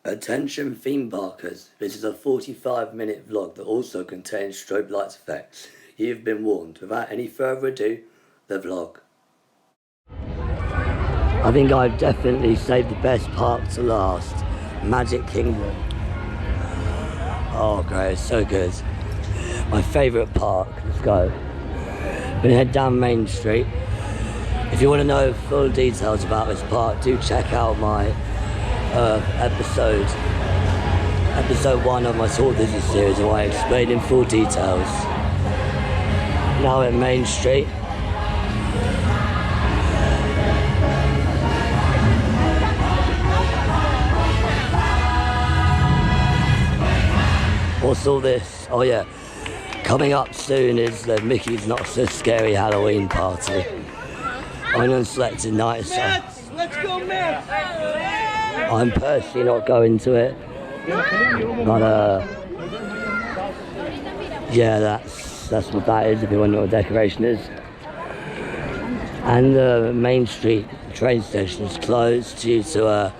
Attention theme parkers, this is a 45-minute vlog that also contains strobe light effects. You've been warned. Without any further ado, the vlog. I think I've definitely saved the best park to last. Magic Kingdom. Oh great, it's so good. My favourite park, let's go. We're gonna head down Main Street. If you want to know full details about this park, do check out my episode 1 of my Walt Disney series where I explain in full details. Now at Main Street. What's all this? Oh yeah, coming up soon is the Mickey's Not So Scary Halloween party. I'm on selected nights. Let's go, Mets! I'm personally not going to it, but yeah, that's what that is. If you wonder what decoration is, and the Main Street train station is closed due to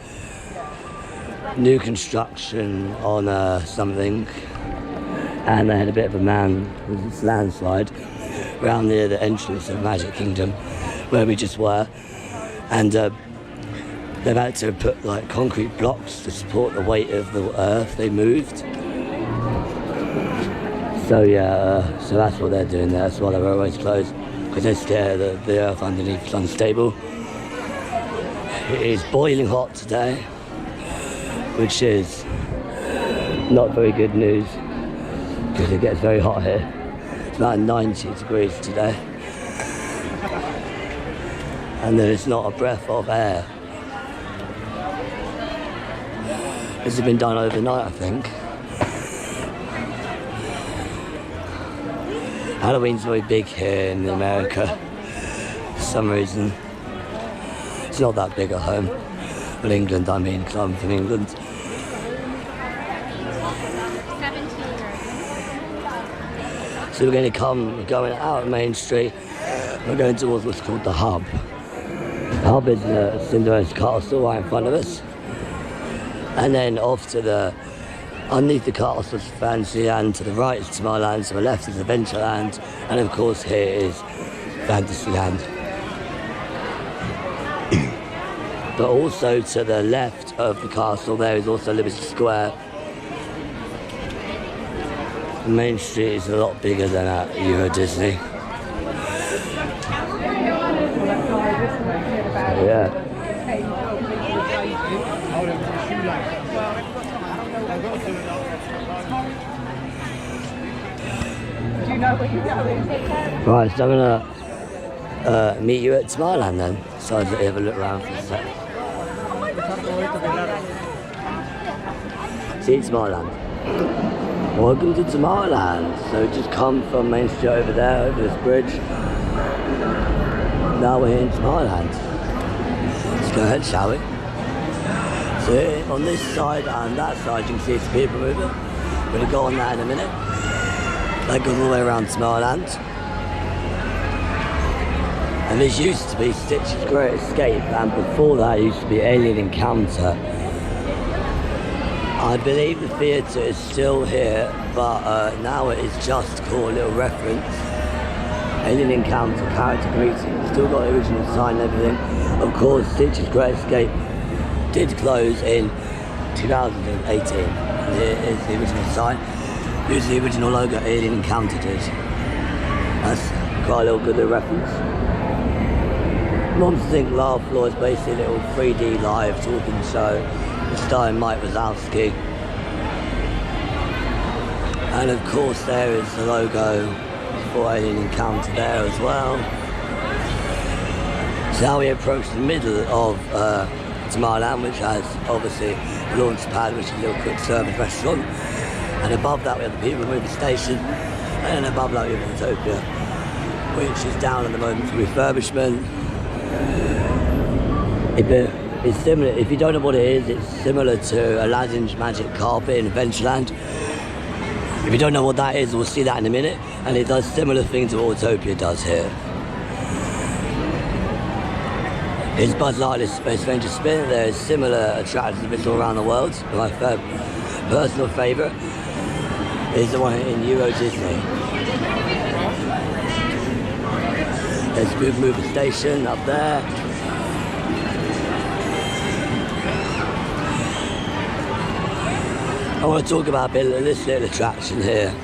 new construction on something, and they had a bit of a landslide around near the entrance of Magic Kingdom, where we just were, and they've had to put like concrete blocks to support the weight of the earth they moved. So yeah, so that's what they're doing there. That's why they're always closed, because they're scared that the earth underneath is unstable. It is boiling hot today, which is not very good news, because it gets very hot here. It's about 90 degrees today, and there is not a breath of air. This has been done overnight, I think. Halloween's very big here in America for some reason. It's not that big at home. Well, England, I mean, because I'm from England. So we're going out of Main Street. We're going towards what's called the Hub. The Hub is Cinderella's castle right in front of us. And then off to underneath the castle is Fantasyland, to the right is Tomorrowland, to the left is Adventureland, and of course here is Fantasyland. But also to the left of the castle there is also Liberty Square. Main Street is a lot bigger than at Euro Disney. Yeah. Right, so I'm gonna meet you at Tomorrowland then. So I'll have a look around for a sec. See Tomorrowland. Welcome to Tomorrowland. So just come from Main Street over there, over this bridge. Now we're here in Tomorrowland. Let's go ahead, shall we? So on this side and that side you can see it's people moving. We're going to go on that in a minute. That goes all the way around Tomorrowland. And this used to be Stitch's Great Escape, and before that it used to be Alien Encounter. I believe the theatre is still here, but now it is just called a little reference. Alien Encounter, character greeting. Still got the original sign and everything. Of course, Stitch's Great Escape did close in 2018. Here is the original sign. Here's the original logo Alien Encounter did. That's quite a little good little reference. Monsters Inc. Laugh Floor is basically a little 3D live talking show starring Mike Wazowski. And of course there is the logo for Alien Encounter there as well. So now we approach the middle of Tomorrowland, which has obviously a launch pad, which is a little quick service restaurant. And above that we have the people moving station. And then above that we have Utopia, which is down at the moment for refurbishment. It's similar, if you don't know what it is, it's similar to Aladdin's Magic Carpet in Adventureland. If you don't know what that is, we'll see that in a minute. And it does similar things to what Utopia does here. is Bud Light's Space Ranger spin. There's similar attractions a bit all around the world. My personal favourite is the one in Euro Disney. There's Good Mover Station up there. I want to talk about this little attraction here.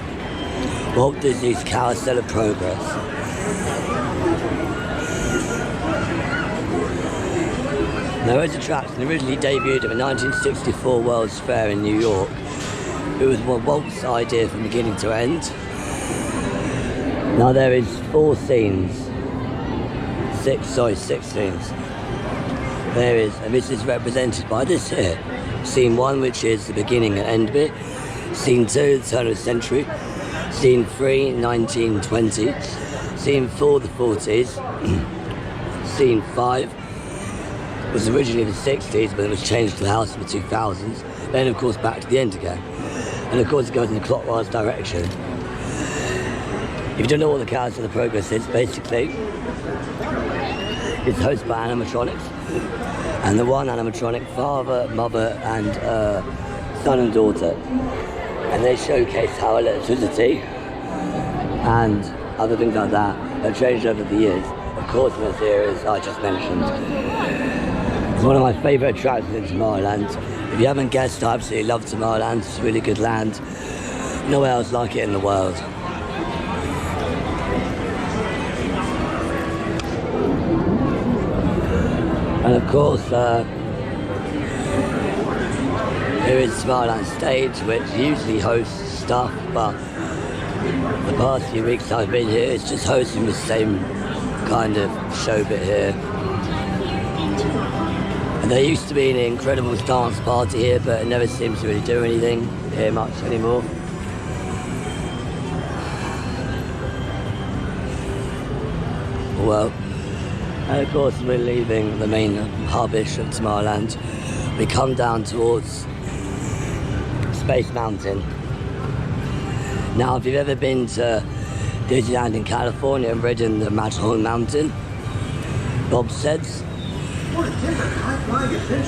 Walt Disney's Carousel of Progress. Now, this attraction originally debuted at the 1964 World's Fair in New York. It was Walt's idea from beginning to end. Now there is 4 scenes. 6 scenes. There is, and this is represented by this here. Scene 1, which is the beginning and end bit. Scene 2, the turn of the century. Scene 3, 1920. Scene 4, the 40s. Scene 5 was originally the 60s, but it was changed to the house in the 2000s. Then, of course, back to the end again. And, of course, it goes in the clockwise direction. If you don't know what the Carousel of Progress is, basically, it's hosted by animatronics. And the one animatronic, father, mother, and son and daughter. And they showcase how electricity and other things like that have changed over the years. Of course, in the series I just mentioned. It's one of my favourite attractions in Tomorrowland. If you haven't guessed, I absolutely love Tomorrowland. It's a really good land. Nowhere else like it in the world. And of course, here is Tomorrowland Stage, which usually hosts stuff, but the past few weeks I've been here, it's just hosting the same kind of show bit here. And there used to be an incredible dance party here, but it never seems to really do anything here much anymore. Well, and of course we're leaving the main hub-ish of Tomorrowland. We come down towards Space Mountain. Now, if you've ever been to Disneyland in California and ridden the Matterhorn Mountain, bobsleds,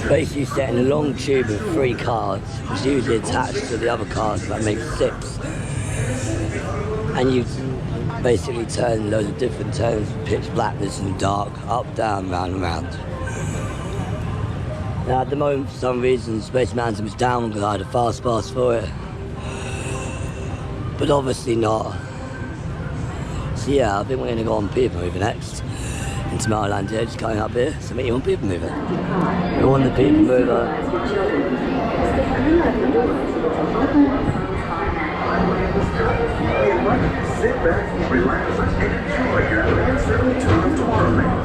basically set in a long tube of 3 cars, which is usually attached to the other cars, that makes 6. And you basically turn loads of different turns, pitch blackness and dark, up, down, round and round. Now at the moment, for some reason, Space Mountain was down because I had a fast pass for it. But obviously not. So yeah, I think we're going to go on People Mover next. In Tomorrowland here, just going up here, so meet you on People Mover. We're on the People Mover. Sit back, relax, and enjoy your Wednesday tour of Tomorrowland.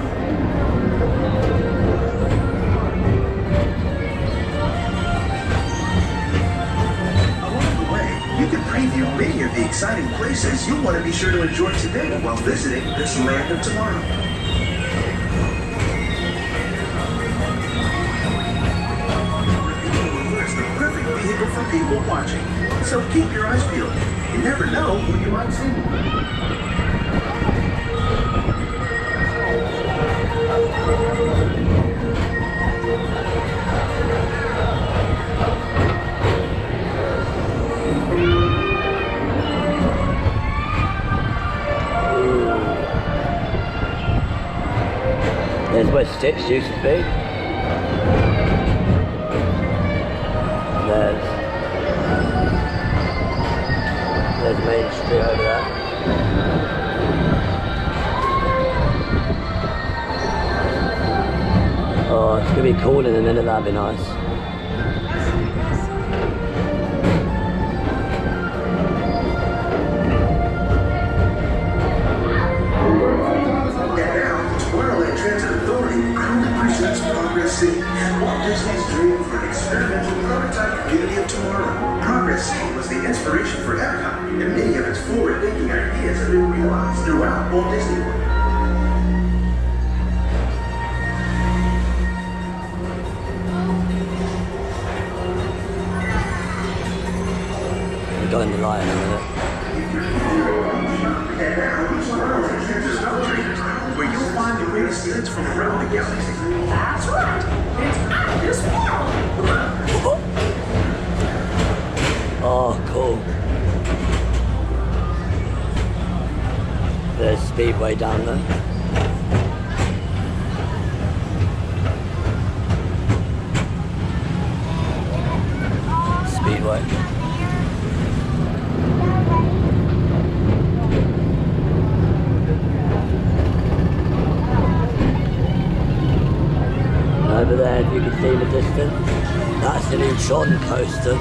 Along the way, you can preview many of the exciting places you'll want to be sure to enjoy today while visiting this land of tomorrow. Reverse the perfect vehicle for people watching, so keep your eyes peeled. You never know who you might see. There's where Stitch used to be. There's Main Street over there. Oh, it's going to be cool in a minute, that'd be nice. And now, Tomorrowland Transit Authority proudly presents Progress City, Walt Disney's dream for an experimental prototype community of tomorrow. Progress City was the inspiration for Epcot, and many of its forward-thinking ideas have been realized throughout Walt Disney World. We'll go in the light in a minute. And now, Tomorrowland Transit Authority, where you'll find the greatest hits from around the galaxy. That's right. It's out of this world. Oh, cool. There's Speedway down there. Speedway. Over there, if you can see in the distance, that's the new Tron coaster.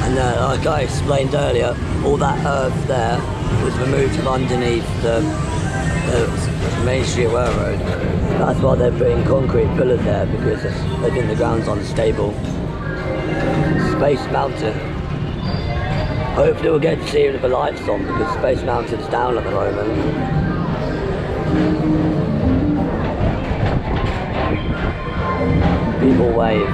And like I explained earlier, all that earth there was removed from underneath the Main Street Railroad. That's why they're putting concrete pillars there, because they think the ground's unstable. Space Mountain. Hopefully we'll get to see it with the lights on, because Space Mountain's down at the moment. People wave.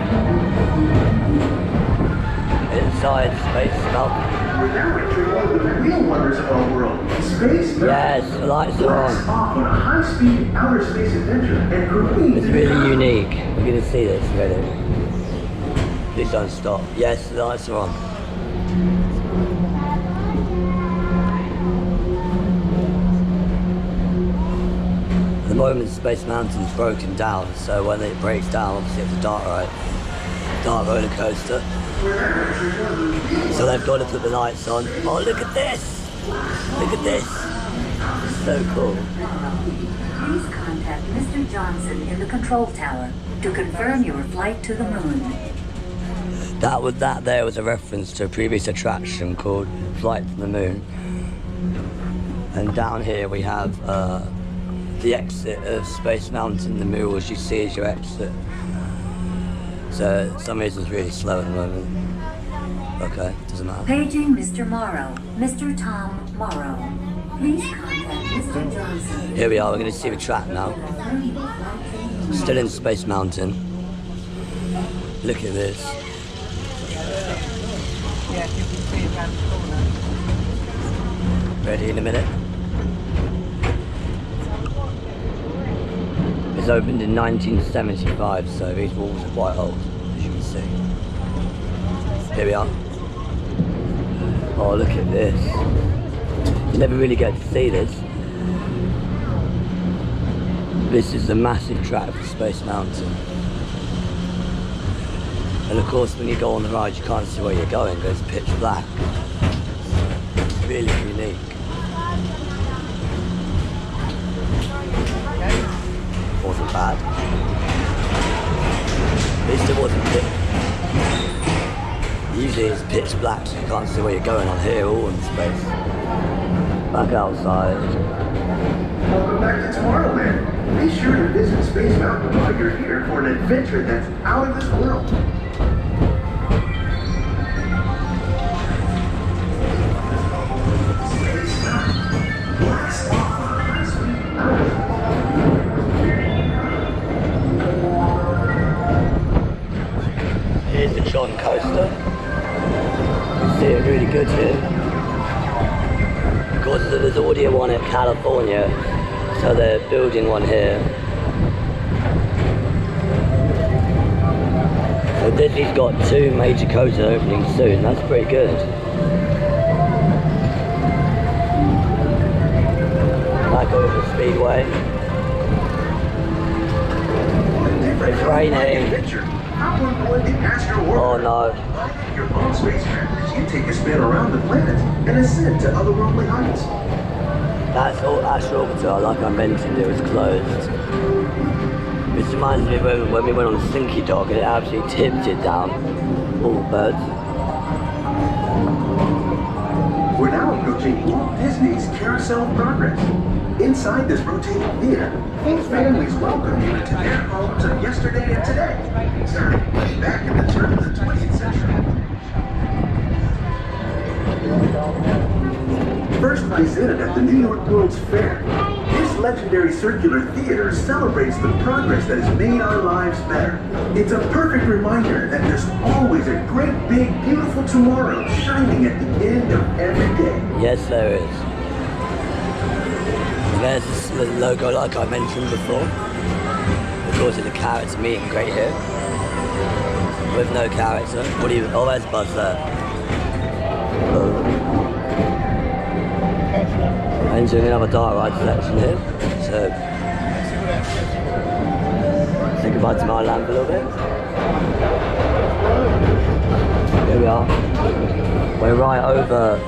Inside Space Mountain. We're now entering one of the real wonders of our world, space. Yes, the lights are Blast on. off on a high-speed outer space adventure and green. It's really unique. We're going to see this, ready? Please don't stop. Yes, the lights are on. At the moment, Space Mountain's broken down, so when it breaks down, obviously it's a dark roller coaster. So they've got to put the lights on. Oh, look at this! Look at this! So cool. Please contact Mr. Johnson in the control tower to confirm your flight to the moon. That there was a reference to a previous attraction called Flight to the Moon. And down here we have the exit of Space Mountain, the mirrors you see as your exit. So for some reason it's really slow at the moment. Okay, doesn't matter. Paging Mr. Morrow. Mr. Tom Morrow. Please contact Mr. Johnson. Here we are, we're going to see the track now. Still in Space Mountain. Look at this. Yeah, you can see it around the corner. Ready in a minute. It's opened in 1975, so these walls are quite old, as you can see. Here we are. Oh, look at this. You never really get to see this. This is the massive track for Space Mountain. And of course, when you go on the ride, you can't see where you're going, because it's pitch black. It's really unique. Wasn't bad. At least it wasn't pitch. Usually it's pitch black, so you can't see where you're going on here, all in space. Back outside. Welcome back to Tomorrowland. Be sure to visit Space Mountain while you're here for an adventure that's out of this world. Space Mountain. Blast off on a high-speed outer Here's the Tron coaster. You see it really good here. Of course, there's already one in California, so they're building one here. So Disney's got 2 major coasters opening soon. That's pretty good. Back over the Speedway. It's raining. Oh no. Your own spacecraft as you take a spin around the planet and ascend to otherworldly heights. That's all Astro Orbiter, like I mentioned, it was closed. This reminds me of when we went on Slinky Dog and it absolutely tipped it down. All birds. We're now approaching Walt Disney's Carousel of Progress. Inside this rotating theater, families welcome you into their homes of yesterday and today, starting way back in the turn of the 20th century. First presented at the New York World's Fair, this legendary circular theater celebrates the progress that has made our lives better. It's a perfect reminder that there's always a great, big, beautiful tomorrow shining at the end of every day. Yes, there is. There's this little logo like I mentioned before. Of course, it's a character meet and greet here. With no character. What do you... Oh, there's Buzz there. Entering another dark ride selection here. So... say goodbye to my lamp a little bit. Here we are. We're right over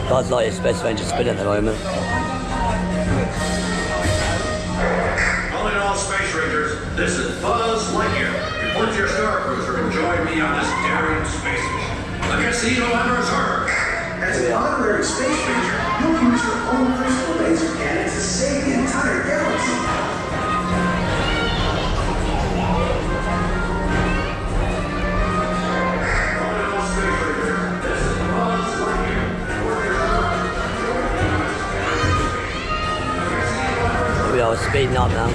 Buzz Lightyear's Space Adventure spin at the moment. Calling all space rangers, this is Buzz Lightyear. Report to your Star Cruiser and join me on this daring space mission against the evil Emperor's Herd. As an honorary space ranger, you'll use your own personal laser cannon to save the entire galaxy. We are speeding up now.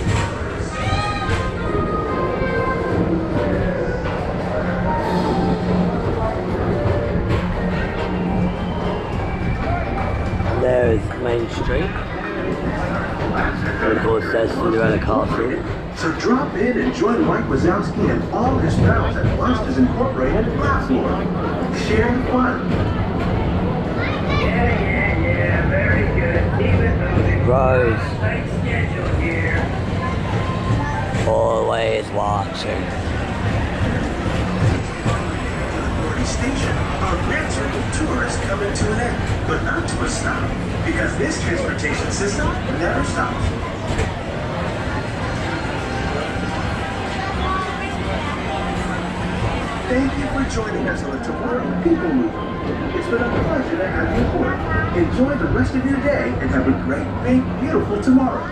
There is Main Street. And of course there's Cinderella Castle. So drop in and join Mike Wazowski and all his pals at Monsters Incorporated platform. Share the fun. Yeah, very good. Even though they Rose, tight schedule here. always watching. Station, our Grand Circle tour is coming to an end, but not to a stop, because this transportation system never stops. Thank you for joining us on the Tomorrow People Movement. It's been a pleasure to have you aboard. Enjoy the rest of your day and have a great, big, beautiful tomorrow.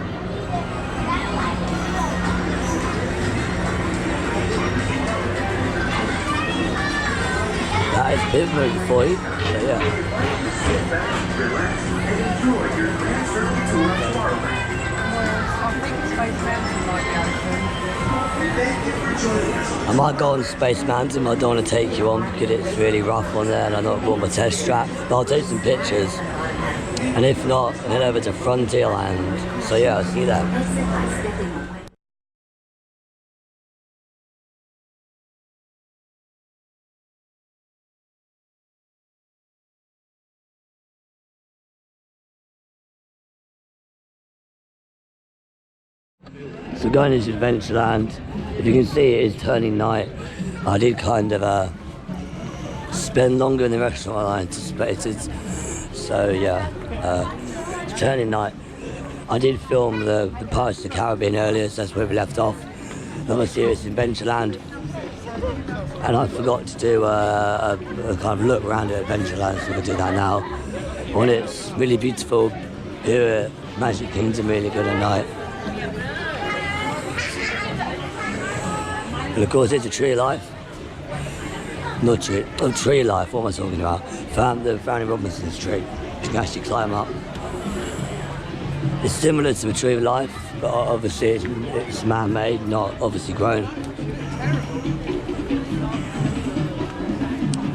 That is Pismo for you. So yeah. Sit back, relax, and enjoy your Grand Circle tour tomorrow. Thank you for joining us. I might go on Space Mountain, but I don't want to take you on because it's really rough on there and I've not bought my test strap. But I'll take some pictures. And if not, head over to Frontierland. So yeah, I'll see you there. So going into Adventureland, if you can see it is turning night. I did kind of spend longer in the restaurant than I anticipated. So yeah, it's turning night. I did film the Pirates of the Caribbean earlier, so that's where we left off. Another series Adventureland. And I forgot to do a kind of look around at Adventureland, so we'll do that now. When it's really beautiful, here at Magic Kingdom, really good at night. And of course it's a tree life. Tree life, what am I talking about? Found the Fanny Robinson's tree. You can actually climb up. It's similar to a tree of life, but obviously it's man-made, not obviously grown.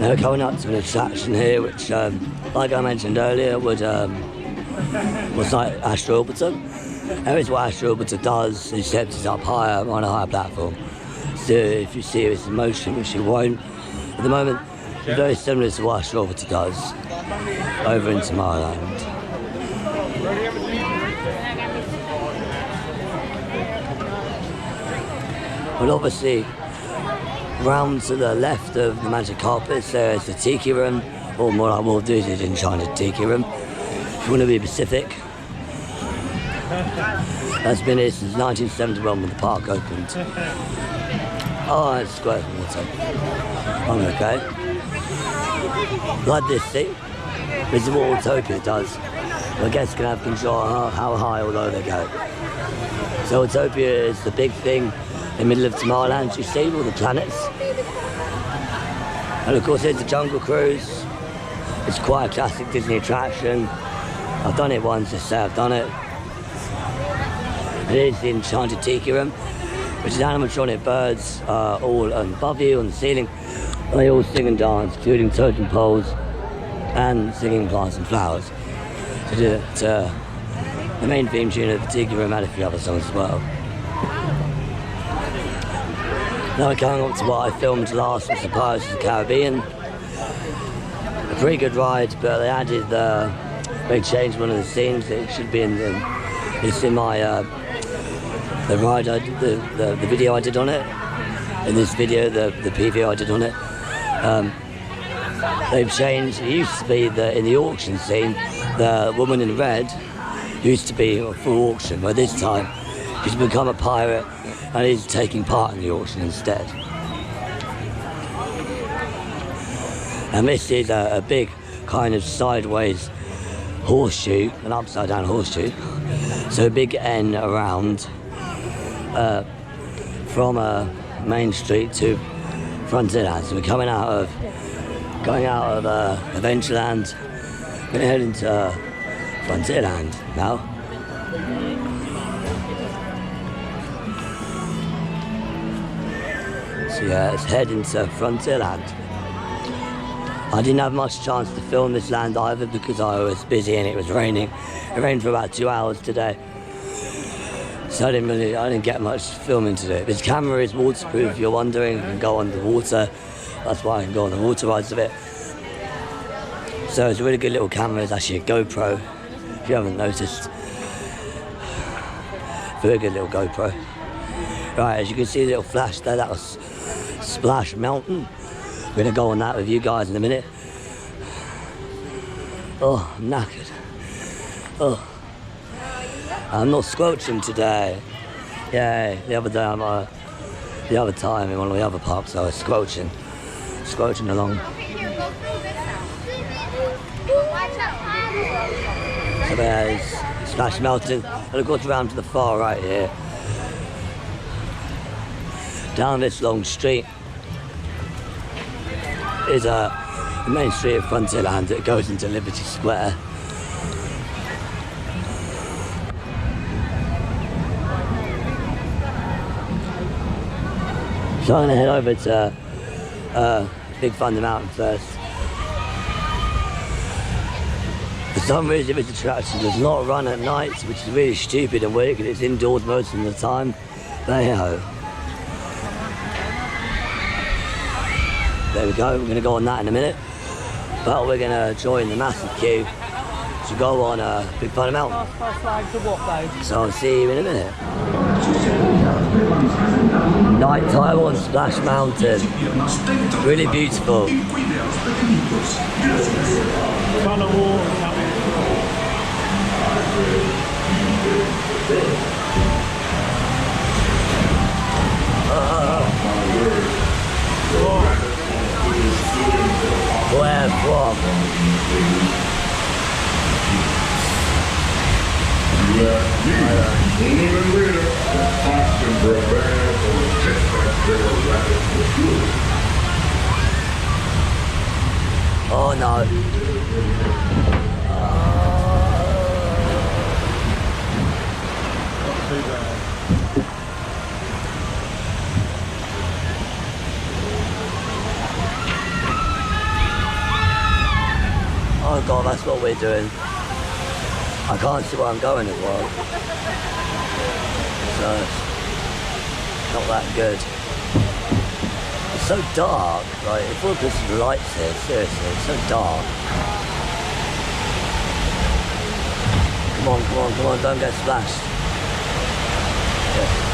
Now we're coming up to an attraction here, which, like I mentioned earlier, was like Astro Orbiter. And it's what Astro Orbiter does, except it's up higher, on a higher platform. So if you see it's in motion, which you won't, at the moment, it's very similar to what Astro Orbiter does over in Tomorrowland. But obviously, round to the left of the Magic Carpets, there's the Tiki Room, or more like Walt Disney in China Tiki Room. If you want to be specific, that's been here since 1971 when the park opened. Oh, it's squirt water. I'm okay. Like this, see? This is what Autopia does. The guests can have control of how high or low they go. So Autopia is the big thing in the middle of Tomorrowland, you see, all the planets. And of course, here's the Jungle Cruise. It's quite a classic Disney attraction. I've done it once, just say I've done it. It is the Enchanted Tiki Room, which is animatronic birds all above you on the ceiling. And they all sing and dance, including totem poles and singing plants and flowers to the main theme tune of the Tiki Room had a few other songs as well. Now going up to what I filmed last was the Pirates of the Caribbean. A pretty good ride, but they added they changed one of the scenes. It should be in it's in my the ride the video I did on it. In this video, the PVO I did on it. They've changed. It used to be in the auction scene, the woman in red used to be a full auction, but this time she's become a pirate and is taking part in the auction instead. And this is a big kind of sideways horseshoe, an upside down horseshoe. So a big N around from Main Street to Frontierland. So we're going out of Adventureland. We're going to head into Frontierland now. So yeah, let's head into Frontierland. I didn't have much chance to film this land either because I was busy and it was raining. It rained for about 2 hours today. So I didn't get much filming to do. This camera is waterproof, if you're wondering. You can go underwater. That's why I can go on the water rides of it. So it's a really good little camera. It's actually a GoPro, if you haven't noticed. Very good little GoPro. Right, as you can see the little flash there, that was Splash Mountain. We're gonna go on that with you guys in a minute. Oh, I'm knackered. Oh, I'm not squelching today. Yeah, the other time in one of the other parks I was squelching along. So there's Splash Mountain, and of course around to the far right here. Down this long street is the main street of Frontierland that goes into Liberty Square. So I'm going to head over to Big Thunder Mountain first. For some reason this attraction does not run at night, which is really stupid and weird because it's indoors most of the time. But hey-ho. There we go, we're going to go on that in a minute. But we're going to join the massive queue to go on Big Thunder Mountain. So I'll see you in a minute. Night time on Splash Mountain. Really beautiful. Where from? Oh no. Oh god, that's what we're doing. I can't see where I'm going as well. So, not that good. It's so dark, like, if all this lights here, seriously, it's so dark. Come on, don't get splashed. Yeah.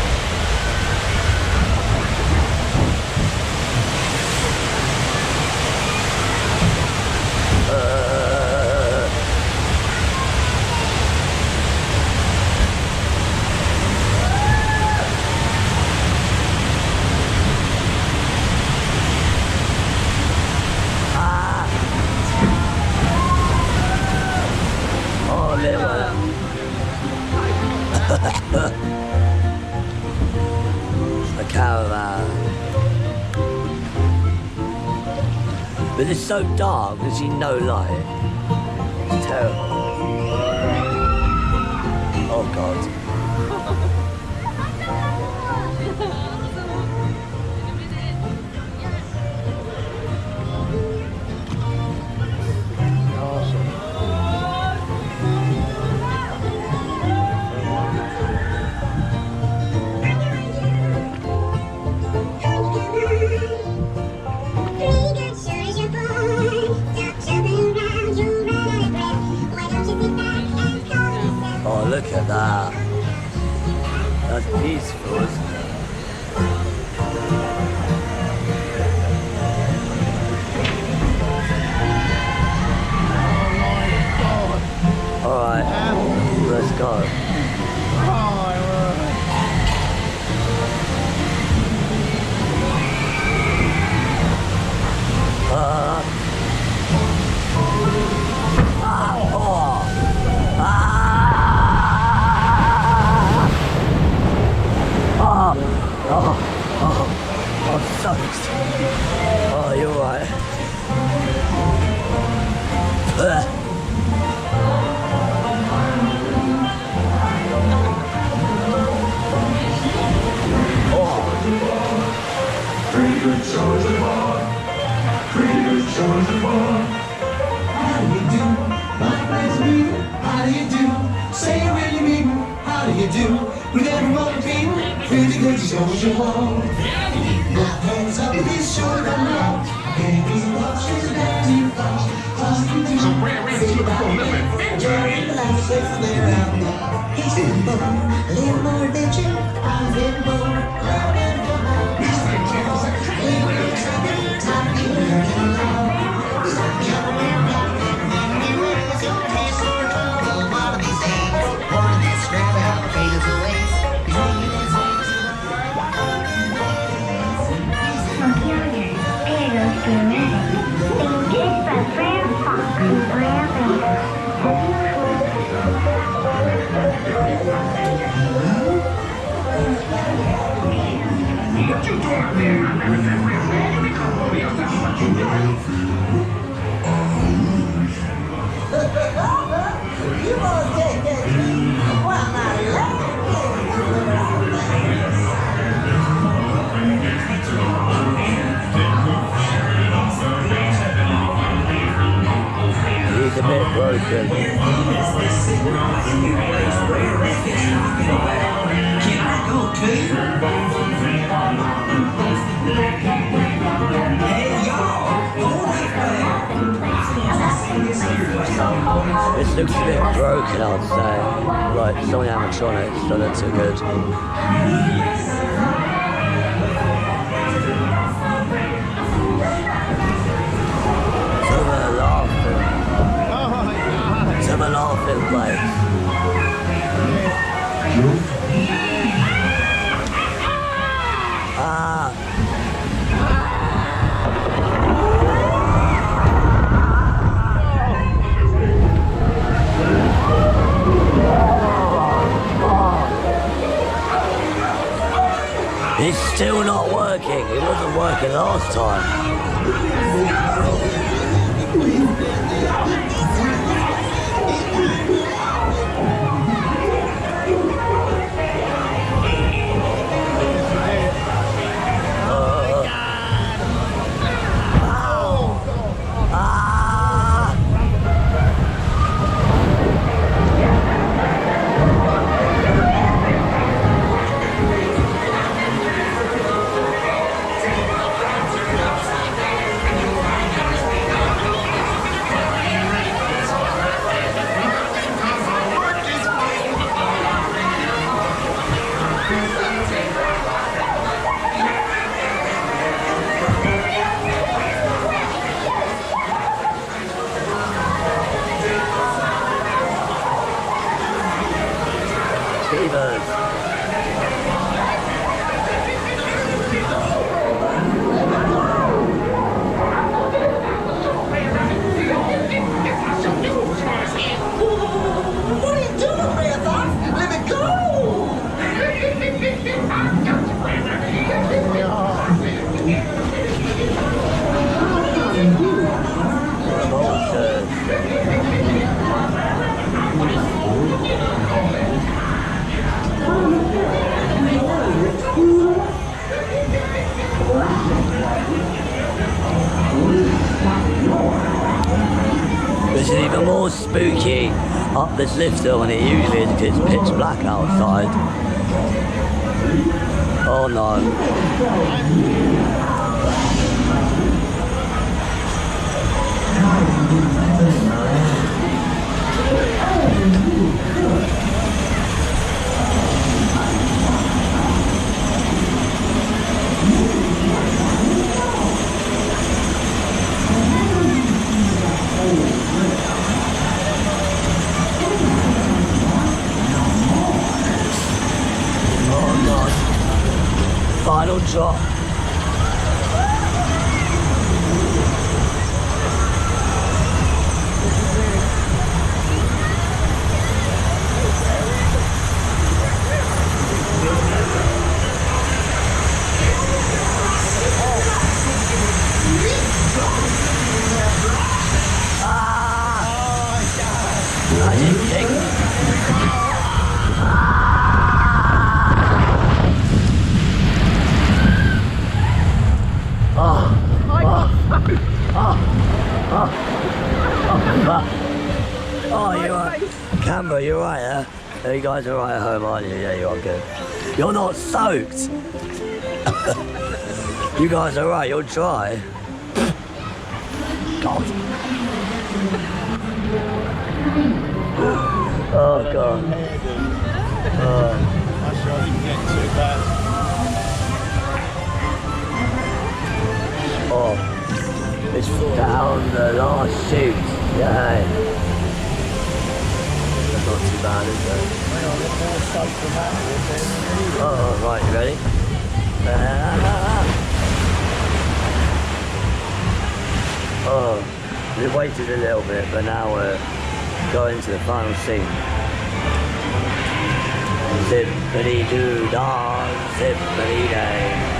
A caravan. But it's so dark, there's no light. It's terrible. Oh god. peaceful. Alright, let's go. I'm soaked. Oh, you're right. Pretty good shows at bar. Pretty good shows at bar. How do you do? My friends meet. How do you do? Say you really mean. How do you do? With everyone being pretty good shows at bar. Now hands up, please show them love. Baby, watch this back to you. So where is the limit? He's been born, a little more adventure. I've been born, He's a bit broken. Can I go too? Hey y'all, This looks a bit broken, I'd say. Like, it's only animatronics, so that's too good. Some are laughing place. It's still not working. It wasn't working last time. Which is even more spooky up this lift hill than it usually is because it's pitch black outside. Oh no. Oh, you're right. Camera, you're right, huh? Yeah, you guys are right at home, aren't you? Yeah, you are good. You're not soaked. You guys are right, you're dry. God. Oh, God. Oh. I'm sure I didn't get too bad. Oh, it's down the last chute. Yeah. That's not too bad, is it? Oh, right, you ready? Oh, we waited a little bit, but now we're going to the final scene. Zippity-doo-dah, zippity-day.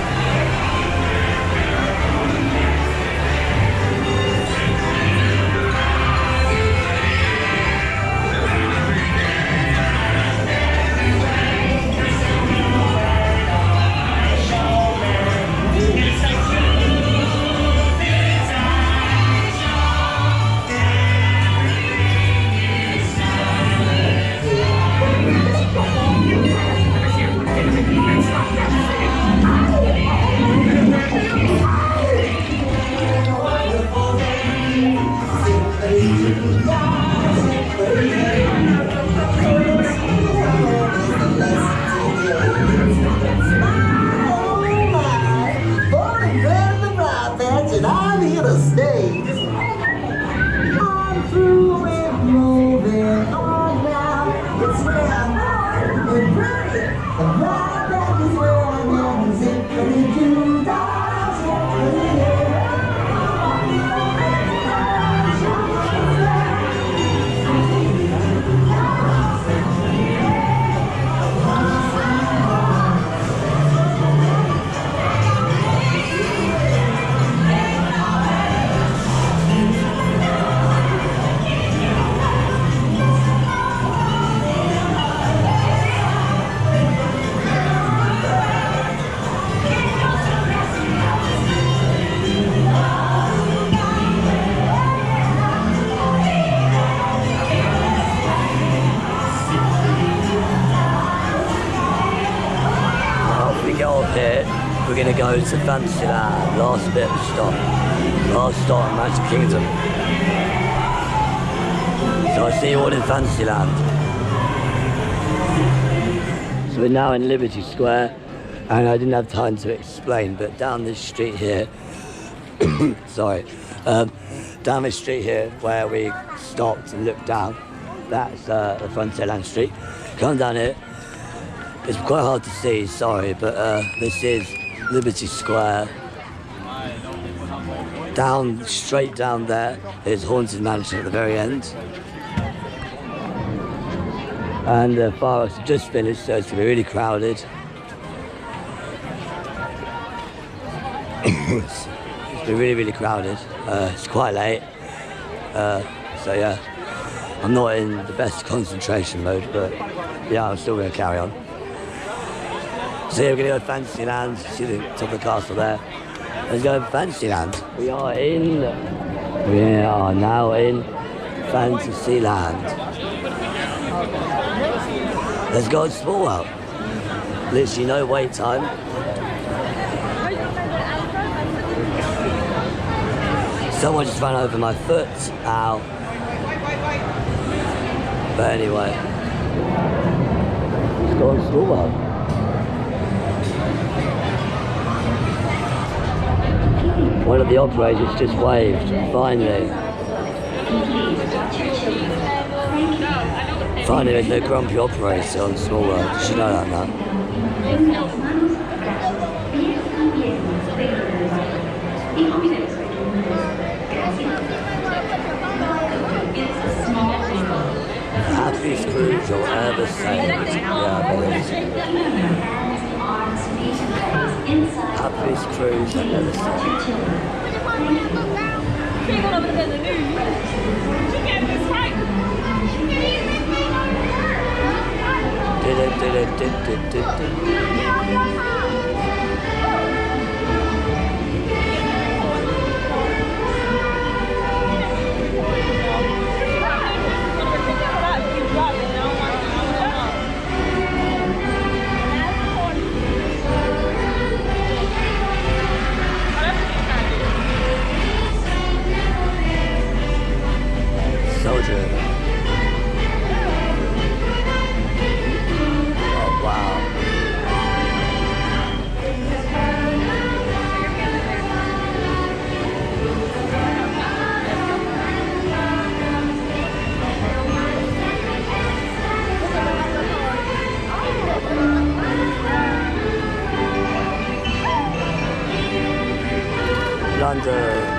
And I'm here to stay. I'm through with moving on now. It's where I'm and brilliant. And right back is where I'm at. Zippity-doo-dah, we're going to go to Fantasyland, last bit of stop. Last stop in Magic Kingdom. So I'll see you all in Fantasyland. So we're now in Liberty Square, and I didn't have time to explain, but down this street here, sorry, down this street here where we stopped and looked down, that's the Frontierland Street. Come down here. It's quite hard to see, sorry, but this is Liberty Square. Down, straight down there is Haunted Mansion at the very end. And the fireworks have just finished, so it's going to be really crowded. It's going to be really, really crowded. It's quite late. So yeah, I'm not in the best concentration mode, but yeah, I'm still going to carry on. So yeah, we're going to go to Fantasyland, see the top of the castle there. Let's go to Fantasyland. We are now in Fantasyland. Let's go to Small World. Literally no wait time. Someone just ran over my foot. Ow. But anyway, let's go to Small World. One of the operators just waved, finally. Finally, there's no grumpy operator on Small World. You should know that now. Happiest cruise you'll ever sailed. Yeah, there is. Happiest cruise I've ever sailed. so.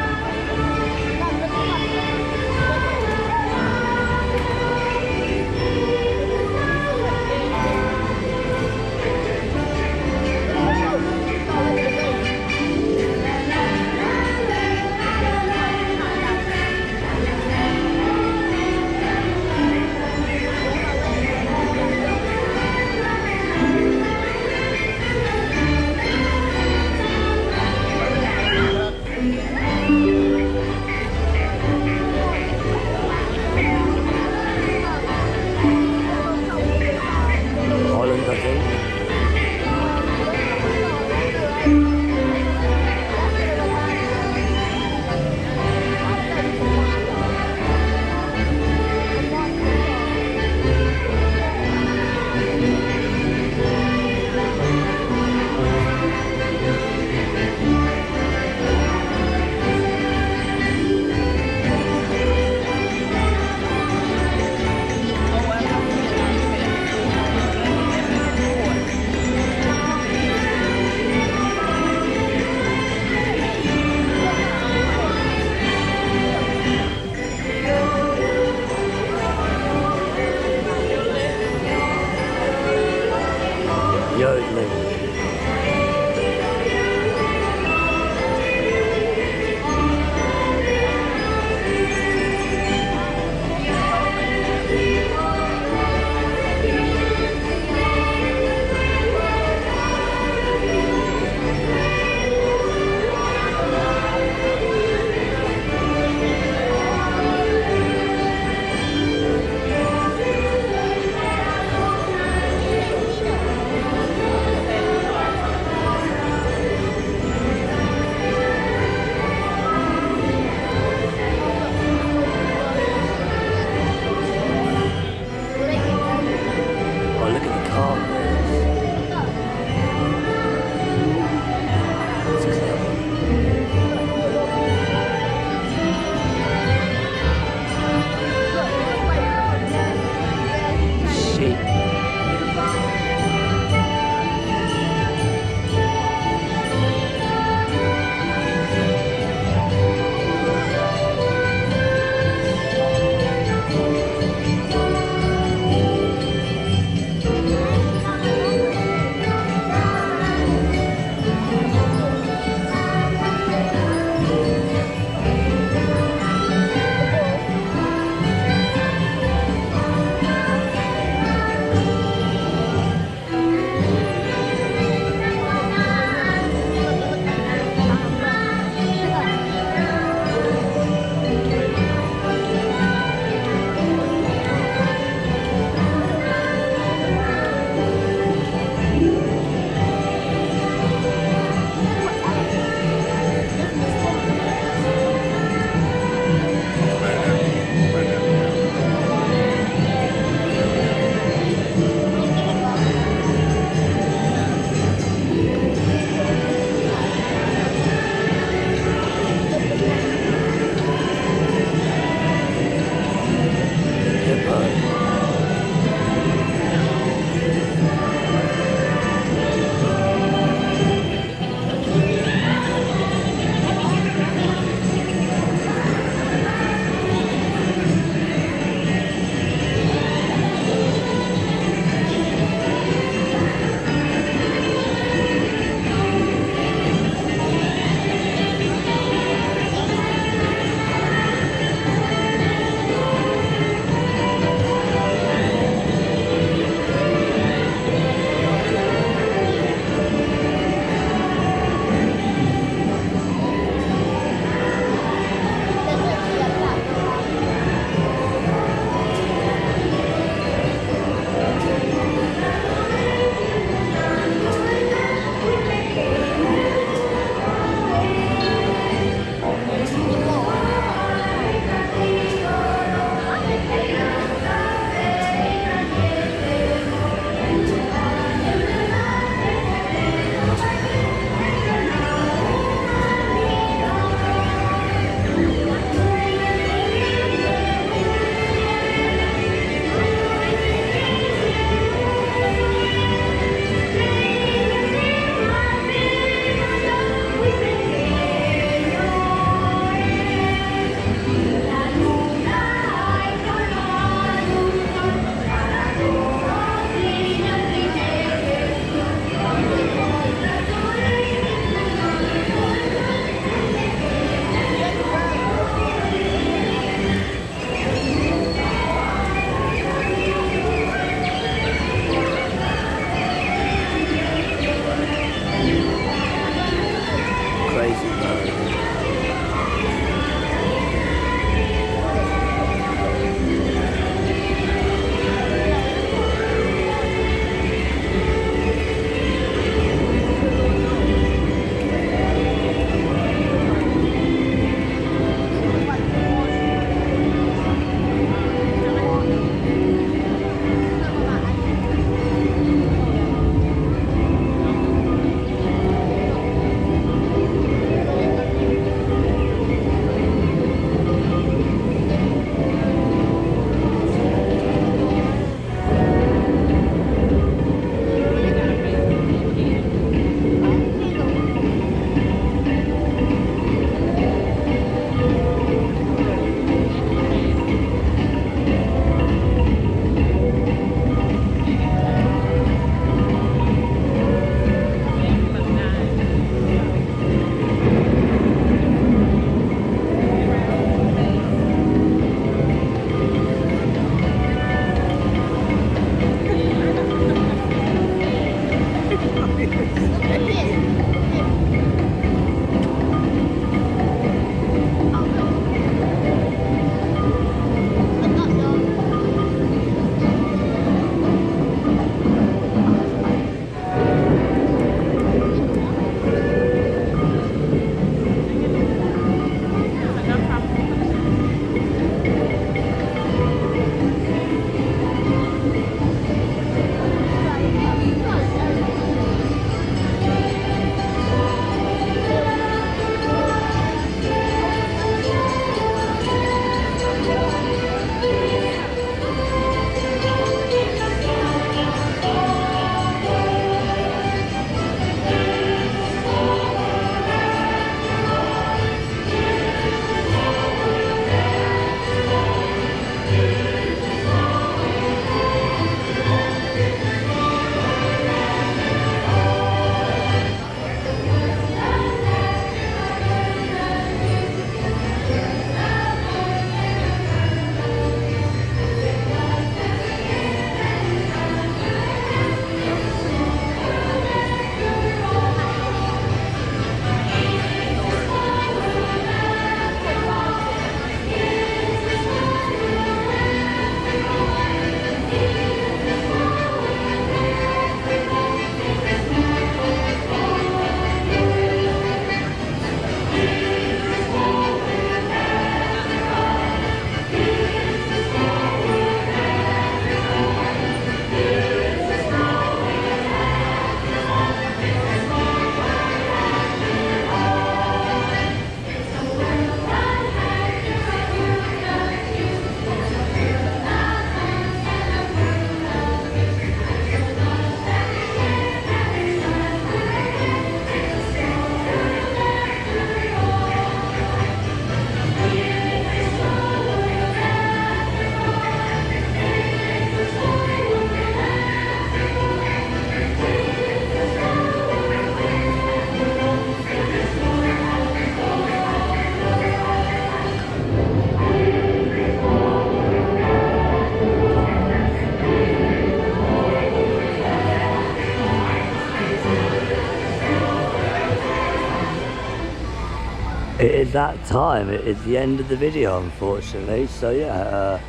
is that time. It is the end of the video, unfortunately. So yeah,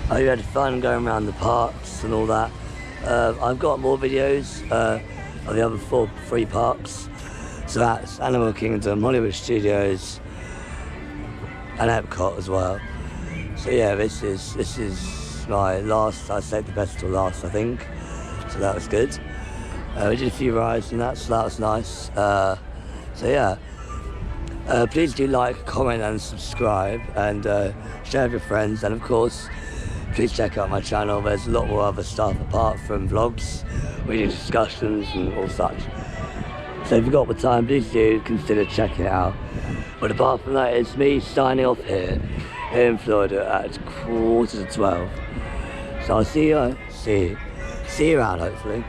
I hope you had fun going around the parks and all that. I've got more videos of the other 3 parks. So that's Animal Kingdom, Hollywood Studios, and Epcot as well. So yeah, this is my last. I saved the best till last, I think. So that was good. We did a few rides and that, so that was nice. So yeah, please do like, comment and subscribe, and share with your friends. And of course, please check out my channel. There's a lot more other stuff apart from vlogs. We do discussions and all such. So if you've got the time, please do consider checking it out. But apart from that, it's me signing off here in Florida at 11:45. So I'll see you around, hopefully.